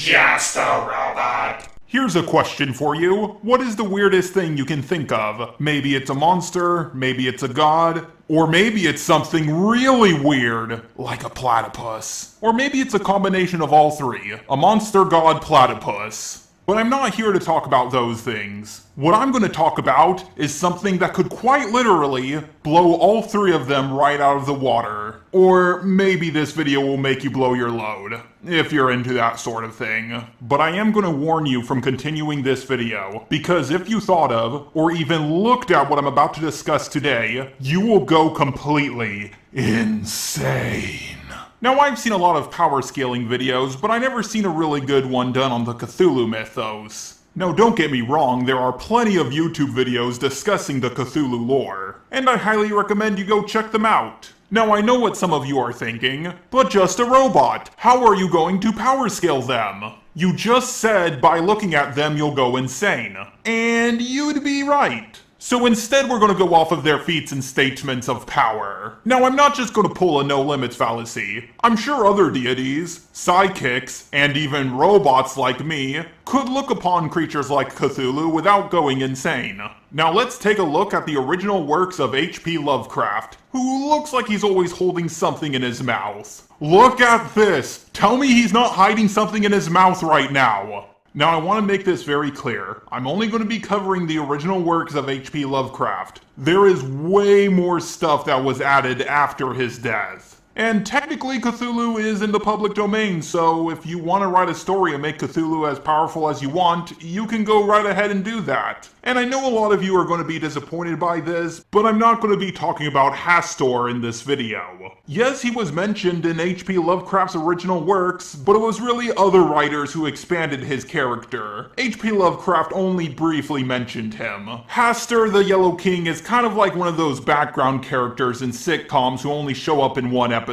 just a robot. Here's a question for you. What is the weirdest thing you can think of? Maybe it's a monster, maybe it's a god, or maybe it's something really weird, like a platypus. Or maybe it's a combination of all three, a monster, god, platypus. But I'm not here to talk about those things. What I'm going to talk about is something that could quite literally blow all three of them right out of the water. Or maybe this video will make you blow your load, if you're into that sort of thing. But I am going to warn you from continuing this video, because if you thought of, or even looked at what I'm about to discuss today, you will go completely insane. Now, I've seen a lot of power scaling videos, but I never seen a really good one done on the Cthulhu mythos. Now, don't get me wrong, there are plenty of YouTube videos discussing the Cthulhu lore, and I highly recommend you go check them out. Now, I know what some of you are thinking, but just a robot. How are you going to power scale them? You just said by looking at them you'll go insane. And you'd be right. So instead we're going to go off of their feats and statements of power. Now, I'm not just going to pull a no limits fallacy. I'm sure other deities, sidekicks, and even robots like me could look upon creatures like Cthulhu without going insane. Now let's take a look at the original works of H.P. Lovecraft, who looks like he's always holding something in his mouth. Look at this! Tell me he's not hiding something in his mouth right now! Now, I want to make this very clear. I'm only going to be covering the original works of H.P. Lovecraft. There is way more stuff that was added after his death. And technically Cthulhu is in the public domain, so if you want to write a story and make Cthulhu as powerful as you want, you can go right ahead and do that. And I know a lot of you are going to be disappointed by this, but I'm not going to be talking about Hastur in this video. Yes, he was mentioned in H.P. Lovecraft's original works, but it was really other writers who expanded his character. H.P. Lovecraft only briefly mentioned him. Hastur the Yellow King is kind of like one of those background characters in sitcoms who only show up in one episode.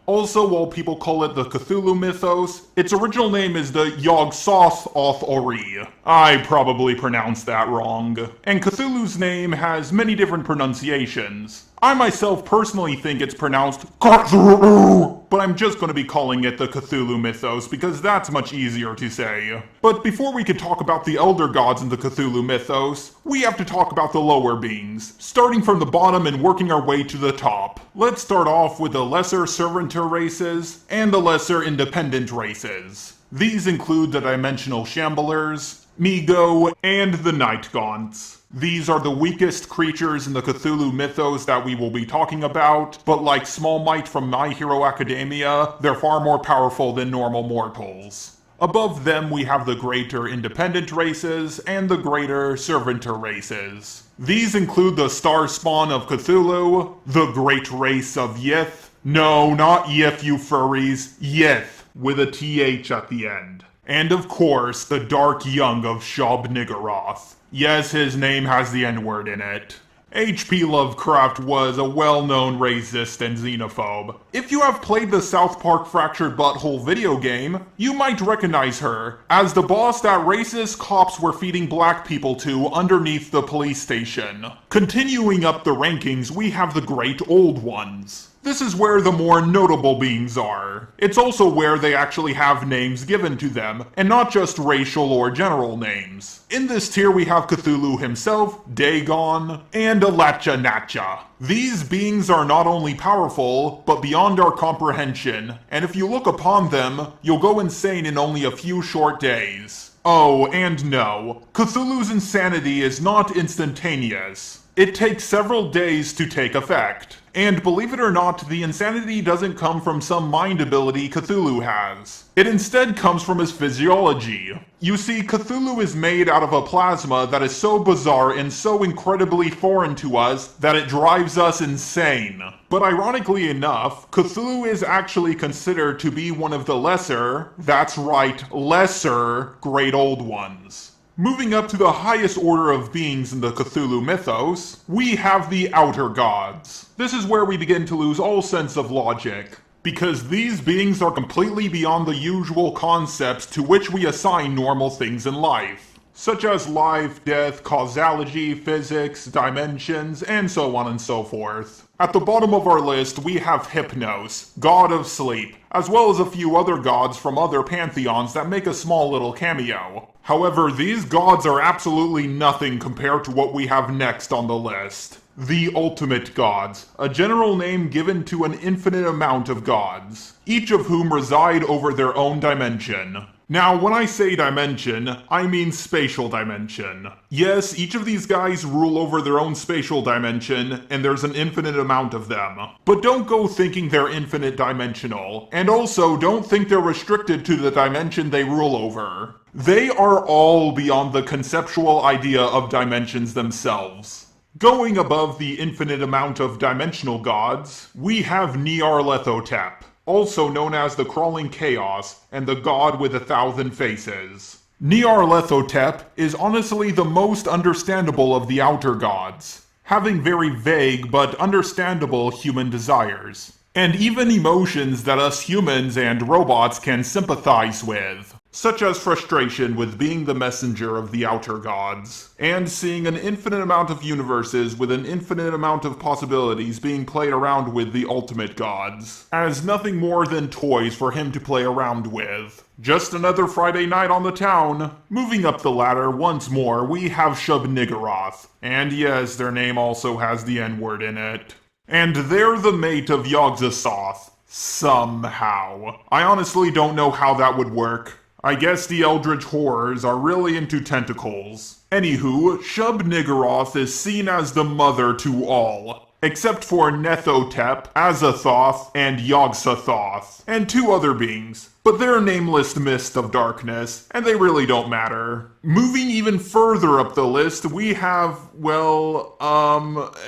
Also, while people call it the Cthulhu mythos, its original name is the Yog-Sothoth. I probably pronounced that wrong. And Cthulhu's name has many different pronunciations. I myself personally think it's pronounced Cthulhu, but I'm just going to be calling it the Cthulhu mythos because that's much easier to say. But before we can talk about the elder gods in the Cthulhu mythos, we have to talk about the lower beings, starting from the bottom and working our way to the top. Let's start off with the lesser servitor races and the lesser independent races. These include the dimensional shamblers, Migo, and the night gaunts. These are the weakest creatures in the Cthulhu mythos that we will be talking about, but like Small Might from My Hero Academia, they're far more powerful than normal mortals. Above them we have the greater independent races and the greater servitor races. These include the star spawn of Cthulhu, the great race of Yith. No, not Yith, you furries, Yith, with a TH at the end. And of course, the dark young of Shub-Niggurath. Yes, his name has the N-word in it. H.P. Lovecraft was a well-known racist and xenophobe. If you have played the South Park Fractured Butthole video game, you might recognize her as the boss that racist cops were feeding black people to underneath the police station. Continuing up the rankings, we have the Great Old Ones. This is where the more notable beings are. It's also where they actually have names given to them, and not just racial or general names. In this tier we have Cthulhu himself, Dagon, and Alacha Natcha. These beings are not only powerful, but beyond our comprehension, and if you look upon them, you'll go insane in only a few short days. Oh, and no, Cthulhu's insanity is not instantaneous. It takes several days to take effect. And believe it or not, the insanity doesn't come from some mind ability Cthulhu has. It instead comes from his physiology. You see, Cthulhu is made out of a plasma that is so bizarre and so incredibly foreign to us that it drives us insane. But ironically enough, Cthulhu is actually considered to be one of the lesser, that's right, lesser, Great Old Ones. Moving up to the highest order of beings in the Cthulhu mythos, we have the Outer Gods. This is where we begin to lose all sense of logic, because these beings are completely beyond the usual concepts to which we assign normal things in life. such as life, death, causality, physics, dimensions, and so on and so forth. At the bottom of our list, we have Hypnos, god of sleep, as well as a few other gods from other pantheons that make a small little cameo. However, these gods are absolutely nothing compared to what we have next on the list. The ultimate gods, a general name given to an infinite amount of gods, each of whom reside over their own dimension. Now, when I say dimension, I mean spatial dimension. Yes, each of these guys rule over their own spatial dimension, and there's an infinite amount of them. But don't go thinking they're infinite dimensional, and also don't think they're restricted to the dimension they rule over. They are all beyond the conceptual idea of dimensions themselves. Going above the infinite amount of dimensional gods, we have Nyarlathotep, also known as the Crawling Chaos and the God with 1,000 Faces. Nyarlathotep is honestly the most understandable of the outer gods, having very vague but understandable human desires, and even emotions that us humans and robots can sympathize with, such as frustration with being the messenger of the outer gods, and seeing an infinite amount of universes with an infinite amount of possibilities being played around with the ultimate gods, as nothing more than toys for him to play around with. Just another Friday night on the town. Moving up the ladder once more, we have Shub-Niggurath, and yes, their name also has the N-word in it. And they're the mate of Yog-Sothoth. Somehow. I honestly don't know how that would work. I guess the Eldritch Horrors are really into tentacles. Anywho, Shub-Niggurath is seen as the mother to all, except for Nyarlathotep, Azathoth, and Yog-Sothoth, and two other beings, but they're nameless mist of darkness, and they really don't matter. Moving even further up the list, we have, well,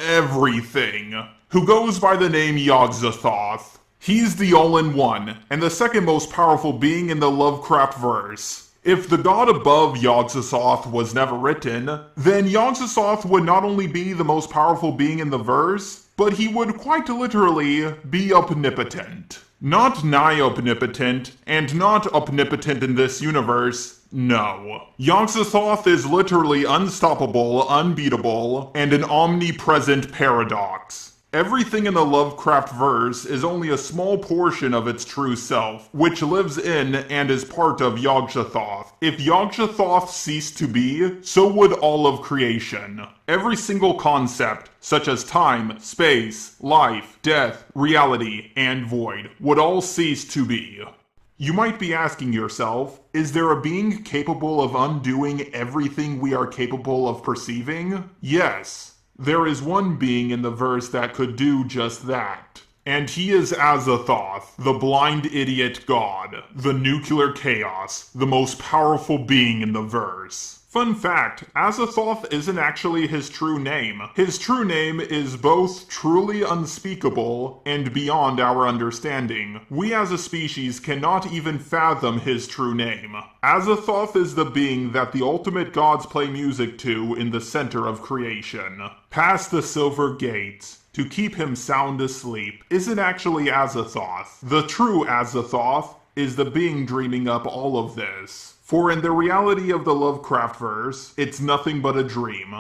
everything, who goes by the name Yog-Sothoth. He's the all-in-one, and the second most powerful being in the Lovecraft verse. If the god above Yog-Sothoth was never written, then Yog-Sothoth would not only be the most powerful being in the verse, but he would quite literally be omnipotent. Not nigh omnipotent, and not omnipotent in this universe, no. Yog-Sothoth is literally unstoppable, unbeatable, and an omnipresent paradox. Everything in the Lovecraft verse is only a small portion of its true self, which lives in and is part of Yog-Sothoth. If Yog-Sothoth ceased to be, so would all of creation. Every single concept, such as time, space, life, death, reality, and void, would all cease to be. You might be asking yourself, is there a being capable of undoing everything we are capable of perceiving? Yes. There is one being in the verse that could do just that. And he is Azathoth, the blind idiot god, the nuclear chaos, the most powerful being in the verse. Fun fact, Azathoth isn't actually his true name. His true name is both truly unspeakable and beyond our understanding. We as a species cannot even fathom his true name. Azathoth is the being that the ultimate gods play music to in the center of creation. Past the silver gates, to keep him sound asleep, isn't actually Azathoth. The true Azathoth is the being dreaming up all of this. For in the reality of the Lovecraft verse, it's nothing but a dream.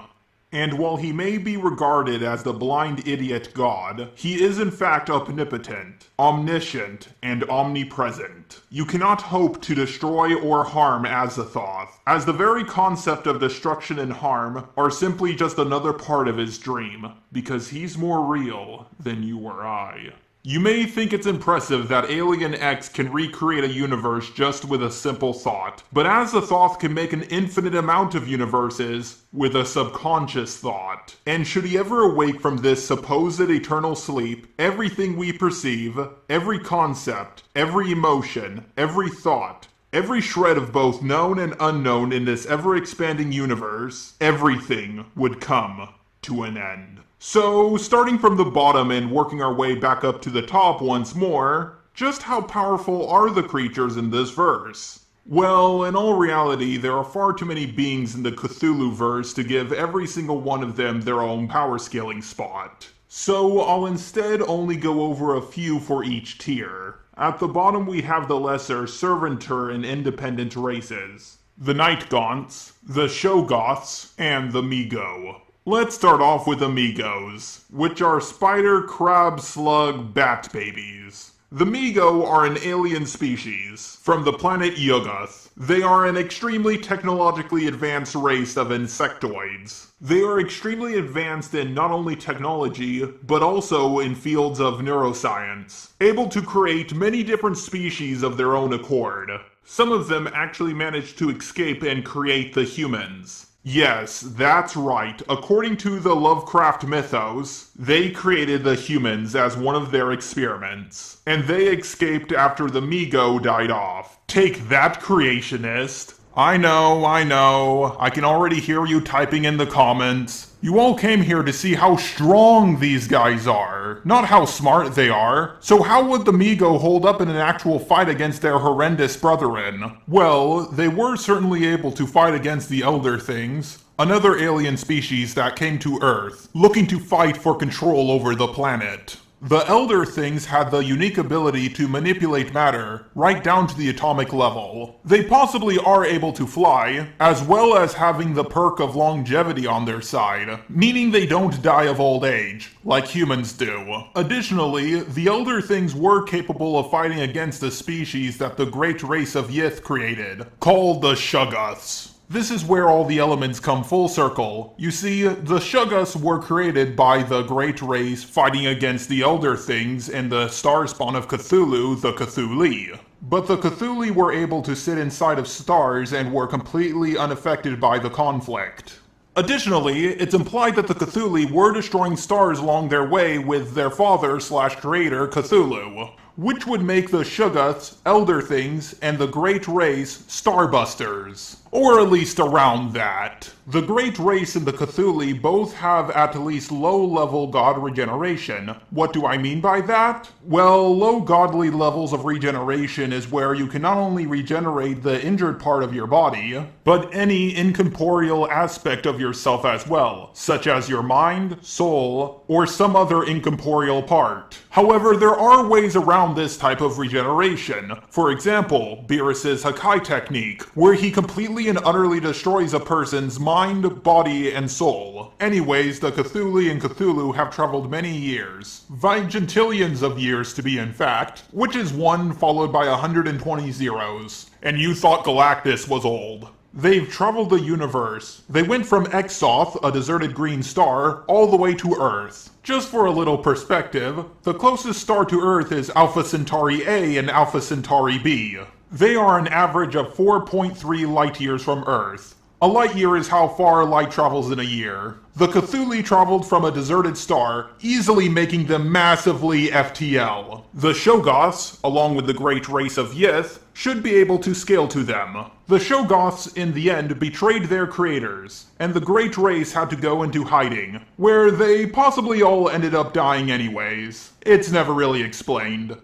And while he may be regarded as the blind idiot god, he is in fact omnipotent, omniscient, and omnipresent. You cannot hope to destroy or harm Azathoth, as the very concept of destruction and harm are simply just another part of his dream, because he's more real than you or I. You may think it's impressive that Alien X can recreate a universe just with a simple thought, but Azathoth can make an infinite amount of universes with a subconscious thought. And should he ever awake from this supposed eternal sleep, everything we perceive, every concept, every emotion, every thought, every shred of both known and unknown in this ever-expanding universe, everything would come to an end. So, starting from the bottom and working our way back up to the top once more, just how powerful are the creatures in this verse? Well, in all reality, there are far too many beings in the Cthulhu verse to give every single one of them their own power scaling spot. So, I'll instead only go over a few for each tier. At the bottom we have the lesser, servitor, and independent races. the Night Gaunts, the Shoggoths, and the Migo. Let's start off with Amigos, which are spider, crab, slug, bat babies. The Migo are an alien species from the planet Yog-Sothoth. They are an extremely technologically advanced race of insectoids. They are extremely advanced in not only technology, but also in fields of neuroscience, able to create many different species of their own accord. Some of them actually managed to escape and create the humans. Yes, that's right. According to the Lovecraft mythos, they created the humans as one of their experiments. And they escaped after the Migo died off. Take that, creationist. I know. I can already hear you typing in the comments. You all came here to see how strong these guys are, not how smart they are. So how would the Migo hold up in an actual fight against their horrendous brethren? Well, they were certainly able to fight against the Elder Things, another alien species that came to Earth, looking to fight for control over the planet. The Elder Things had the unique ability to manipulate matter right down to the atomic level. They possibly are able to fly, as well as having the perk of longevity on their side, meaning they don't die of old age, like humans do. Additionally, the Elder Things were capable of fighting against a species that the great race of Yith created, called the Shoggoths. This is where all the elements come full circle. You see, the Shoggoths were created by the Great Race fighting against the Elder Things and the star spawn of Cthulhu, the Cthulhu. But the Cthulhu were able to sit inside of stars and were completely unaffected by the conflict. Additionally, it's implied that the Cthulhu were destroying stars along their way with their father/creator Cthulhu, which would make the Shoggoths, Elder Things, and the Great Race Starbusters. Or at least around that. The Great Race and the Cthulhu both have at least low-level god regeneration. What do I mean by that? Well, low godly levels of regeneration is where you can not only regenerate the injured part of your body, but any incorporeal aspect of yourself as well, such as your mind, soul, or some other incorporeal part. However, there are ways around this type of regeneration. For example, Beerus's Hakai technique, where he completely and utterly destroys a person's mind, body, and soul. Anyways, the Cthulhu and Cthulhu have traveled many years. Vigintillions of years to be in fact, which is 1 followed by 120 zeros. And you thought Galactus was old. They've traveled the universe. They went from Yog-Sothoth, a deserted green star, all the way to Earth. Just for a little perspective, the closest star to Earth is Alpha Centauri A and Alpha Centauri B. They are an average of 4.3 light years from Earth. A light year is how far light travels in a year. The Cthulhu traveled from a deserted star, easily making them massively FTL. The Shoggoths, along with the great race of Yith, should be able to scale to them. The Shoggoths, in the end, betrayed their creators, and the great race had to go into hiding, where they possibly all ended up dying anyways. It's never really explained.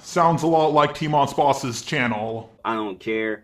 Sounds a lot like MossBoss's channel. I don't care.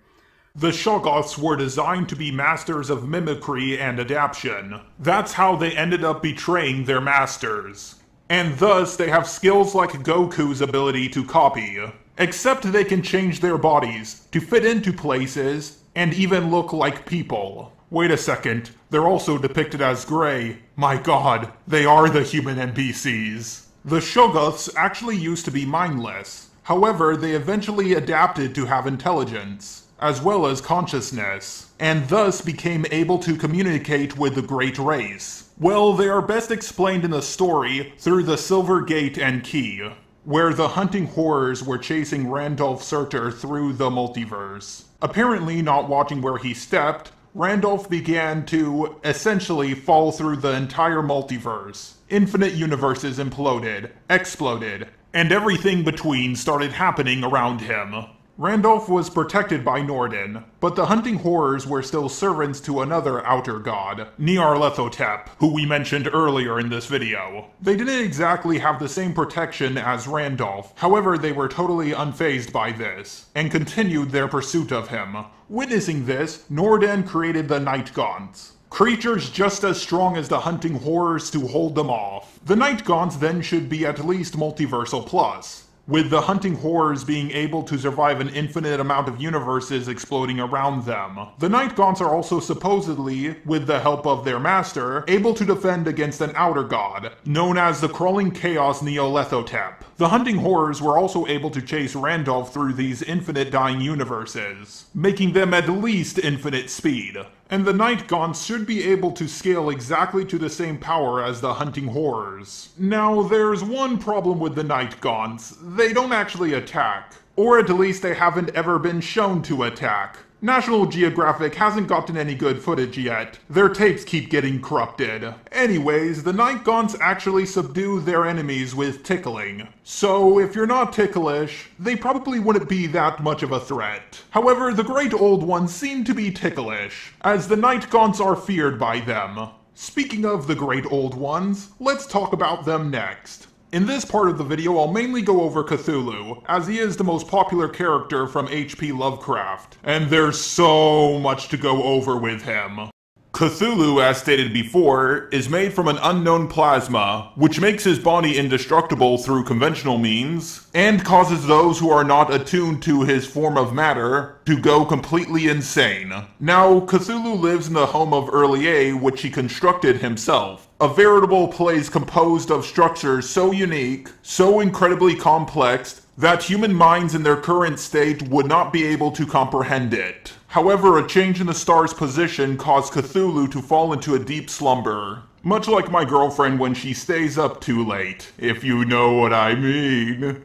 The Shoggoths were designed to be masters of mimicry and adaptation. That's how they ended up betraying their masters. And thus they have skills like Goku's ability to copy. Except they can change their bodies to fit into places and even look like people. Wait a second, they're also depicted as gray. My god, they are the human NPCs. The Shoggoths actually used to be mindless. However, they eventually adapted to have intelligence, as well as consciousness, and thus became able to communicate with the Great Race. Well, they are best explained in the story through the Silver Gate and Key, where the hunting horrors were chasing Randolph Surtur through the multiverse. Apparently not watching where he stepped, Randolph began to, essentially, fall through the entire multiverse. Infinite universes imploded, exploded, and everything between started happening around him. Randolph was protected by Norden, but the hunting horrors were still servants to another outer god, Nyarlathotep, who we mentioned earlier in this video. They didn't exactly have the same protection as Randolph, however they were totally unfazed by this, and continued their pursuit of him. Witnessing this, Norden created the Night Gaunts. Creatures just as strong as the hunting horrors to hold them off. The Night Gaunts then should be at least multiversal plus. with the hunting horrors being able to survive an infinite amount of universes exploding around them. The Night Gaunts are also supposedly, with the help of their master, able to defend against an outer god, known as the Crawling Chaos Nyarlathotep. The hunting horrors were also able to chase Randolph through these infinite dying universes, making them at least infinite speed. And the Night Gaunts should be able to scale exactly to the same power as the hunting horrors. Now, there's one problem with the Night Gaunts. They don't actually attack. Or at least they haven't ever been shown to attack. National Geographic hasn't gotten any good footage yet. Their tapes keep getting corrupted. Anyways, the Night Gaunts actually subdue their enemies with tickling. So if you're not ticklish, they probably wouldn't be that much of a threat. However, the Great Old Ones seem to be ticklish, as the Night Gaunts are feared by them. Speaking of the Great Old Ones, let's talk about them next. In this part of the video, I'll mainly go over Cthulhu, as he is the most popular character from H.P. Lovecraft, and there's so much to go over with him. Cthulhu, as stated before, is made from an unknown plasma, which makes his body indestructible through conventional means, and causes those who are not attuned to his form of matter to go completely insane. Now, Cthulhu lives in the home of Early A, which he constructed himself. A veritable place composed of structures so unique, so incredibly complex, that human minds in their current state would not be able to comprehend it. However, a change in the star's position caused Cthulhu to fall into a deep slumber. Much like my girlfriend when she stays up too late, if you know what I mean.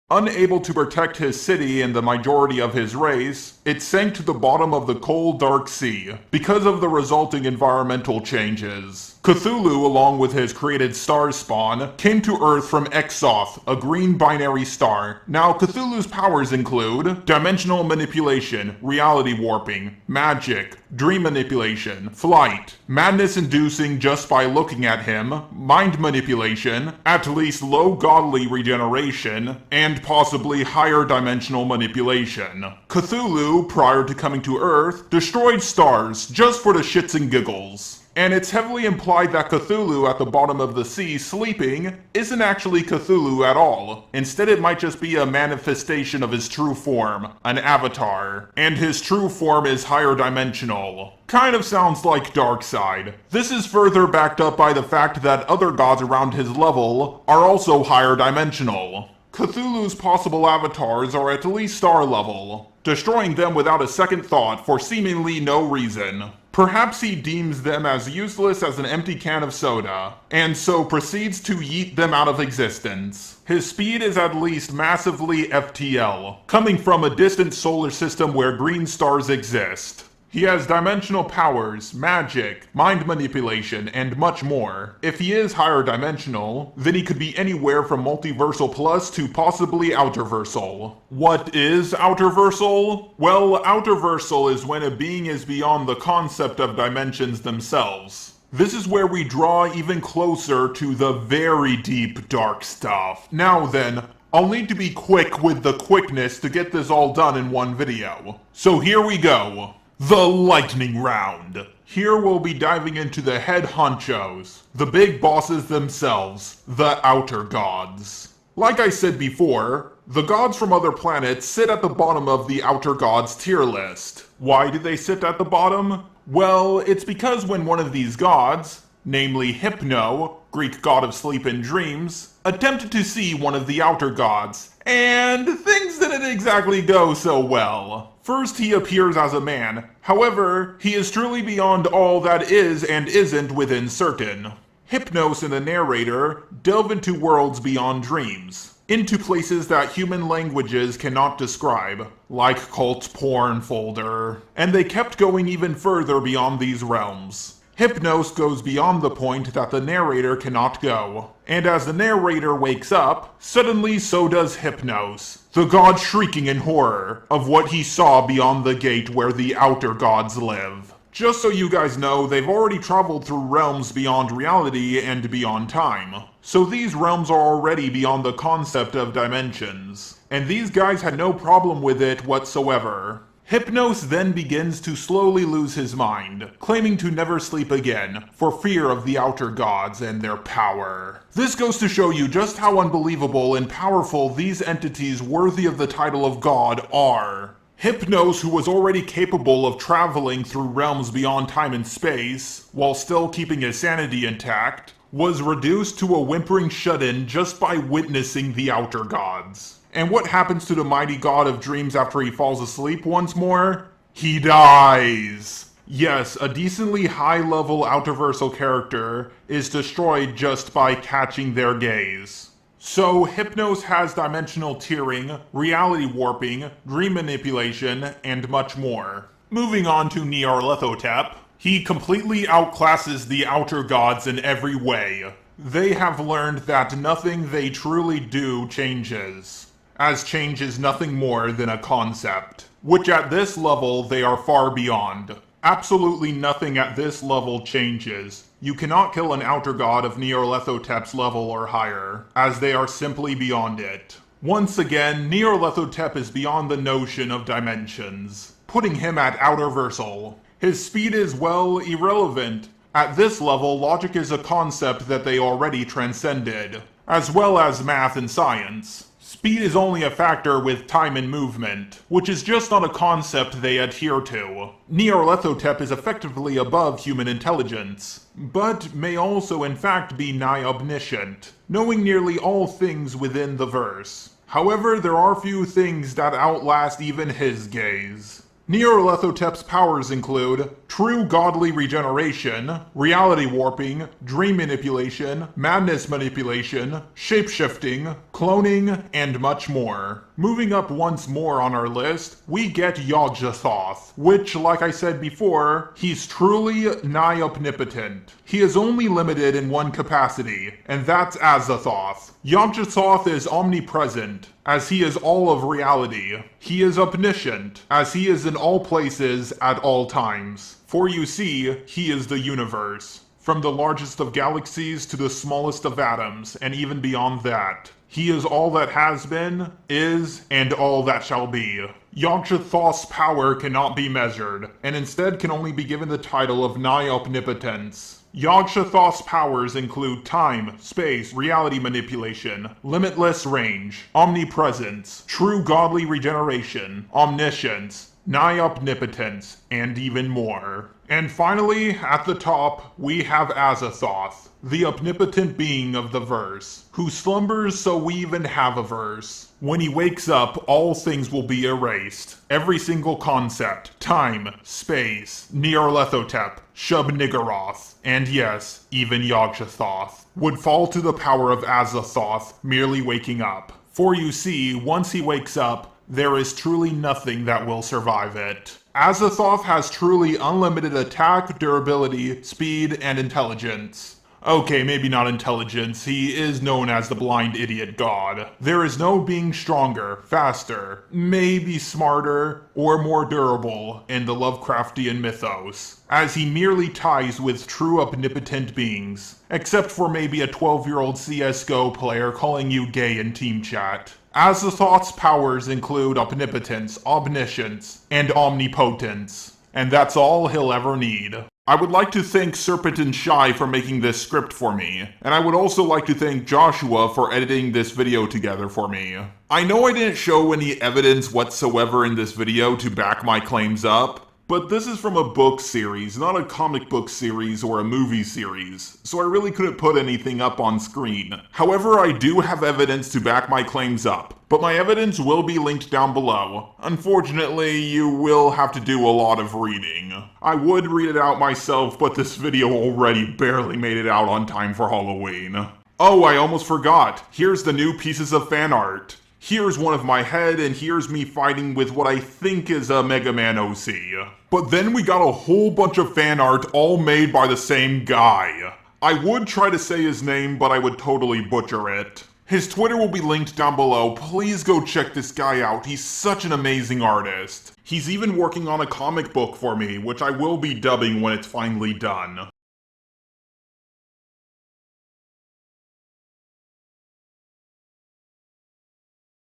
Unable to protect his city and the majority of his race, it sank to the bottom of the cold, dark sea because of the resulting environmental changes. Cthulhu, along with his created star spawn, came to Earth from Yog-Sothoth, a green binary star. Now, Cthulhu's powers include dimensional manipulation, reality warping, magic, dream manipulation, flight, madness-inducing just by looking at him, mind manipulation, at least low godly regeneration, and possibly higher dimensional manipulation. Cthulhu, prior to coming to Earth, destroyed stars just for the shits and giggles. And it's heavily implied that Cthulhu at the bottom of the sea sleeping isn't actually Cthulhu at all. Instead, it might just be a manifestation of his true form, an avatar. And his true form is higher dimensional. Kind of sounds like Darkseid. This is further backed up by the fact that other gods around his level are also higher dimensional. Cthulhu's possible avatars are at least star level, destroying them without a second thought for seemingly no reason. Perhaps he deems them as useless as an empty can of soda, and so proceeds to yeet them out of existence. His speed is at least massively FTL, coming from a distant solar system where green stars exist. He has dimensional powers, magic, mind manipulation, and much more. If he is higher dimensional, then he could be anywhere from multiversal plus to possibly outerversal. What is outerversal? Well, outerversal is when a being is beyond the concept of dimensions themselves. This is where we draw even closer to the very deep dark stuff. Now then, I'll need to be quick with the quickness to get this all done in one video. So here we go. The lightning round. Here we'll be diving into the head honchos, the big bosses themselves, the outer gods. Like I said before, the gods from other planets sit at the bottom of the outer gods tier list. Why do they sit at the bottom? Well, it's because when one of these gods, namely Hypno, Greek god of sleep and dreams, attempted to see one of the outer gods, and things didn't exactly go so well. First, he appears as a man. However, he is truly beyond all that is and isn't within certain. Hypnos and the narrator delve into worlds beyond dreams, into places that human languages cannot describe, like cult porn folder. And they kept going even further beyond these realms. Hypnos goes beyond the point that the narrator cannot go. And as the narrator wakes up, suddenly so does Hypnos, the god shrieking in horror of what he saw beyond the gate where the outer gods live. Just so you guys know, they've already traveled through realms beyond reality and beyond time. So these realms are already beyond the concept of dimensions. And these guys had no problem with it whatsoever. Hypnos then begins to slowly lose his mind, claiming to never sleep again, for fear of the outer gods and their power. This goes to show you just how unbelievable and powerful these entities worthy of the title of God are. Hypnos, who was already capable of traveling through realms beyond time and space, while still keeping his sanity intact, was reduced to a whimpering shut-in just by witnessing the outer gods. And what happens to the mighty god of dreams after he falls asleep once more? He dies! Yes, a decently high-level outerversal character is destroyed just by catching their gaze. So, Hypnos has dimensional tearing, reality warping, dream manipulation, and much more. Moving on to Nyarlathotep, he completely outclasses the outer gods in every way. They have learned that nothing they truly do changes, as change is nothing more than a concept, which at this level they are far beyond. Absolutely nothing at this level changes. You cannot kill an outer god of Nyarlathotep's level or higher, as they are simply beyond it. Once again, Nyarlathotep is beyond the notion of dimensions, putting him at outerversal. His speed is, well, irrelevant. At this level, logic is a concept that they already transcended, as well as math and science. Speed is only a factor with time and movement, which is just not a concept they adhere to. Nyarlathotep is effectively above human intelligence, but may also in fact be nigh omniscient, knowing nearly all things within the verse. However, there are few things that outlast even his gaze. Nyarlathotep's powers include true godly regeneration, reality warping, dream manipulation, madness manipulation, shapeshifting, cloning, and much more. Moving up once more on our list, we get Yog-Sothoth, which, like I said before, he's truly nigh omnipotent. He is only limited in one capacity, and that's Azathoth. Yog-Sothoth is omnipresent, as he is all of reality. He is omniscient, as he is in all places at all times. For you see, he is the universe. From the largest of galaxies to the smallest of atoms, and even beyond that. He is all that has been, is, and all that shall be. Yog-Sothoth's power cannot be measured, and instead can only be given the title of nigh omnipotence. Yog-Sothoth's powers include time, space, reality manipulation, limitless range, omnipresence, true godly regeneration, omniscience, nigh omnipotence, and even more. And finally, at the top, we have Azathoth, the omnipotent being of the verse, who slumbers so we even have a verse. When he wakes up, all things will be erased. Every single concept, time, space, Nyarlathotep, Shub-Niggurath, and yes, even Yog-Sothoth, would fall to the power of Azathoth merely waking up. For you see, once he wakes up, there is truly nothing that will survive it. Azathoth has truly unlimited attack, durability, speed, and intelligence. Okay, maybe not intelligence, he is known as the blind idiot god. There is no being stronger, faster, maybe smarter, or more durable in the Lovecraftian mythos, as he merely ties with true omnipotent beings, except for maybe a 12-year-old CSGO player calling you gay in team chat. Azathoth's powers include omnipotence, omniscience, and omnipotence, and that's all he'll ever need. I would like to thank Serpent and Shy for making this script for me, and I would also like to thank Joshua for editing this video together for me. I know I didn't show any evidence whatsoever in this video to back my claims up, but this is from a book series, not a comic book series or a movie series, so I really couldn't put anything up on screen. However, I do have evidence to back my claims up, but my evidence will be linked down below. Unfortunately, you will have to do a lot of reading. I would read it out myself, but this video already barely made it out on time for Halloween. Oh, I almost forgot. Here's the new pieces of fan art. Here's one of my head, and here's me fighting with what I think is a Mega Man OC. But then we got a whole bunch of fan art all made by the same guy. I would try to say his name, but I would totally butcher it. His Twitter will be linked down below. Please go check this guy out. He's such an amazing artist. He's even working on a comic book for me, which I will be dubbing when it's finally done.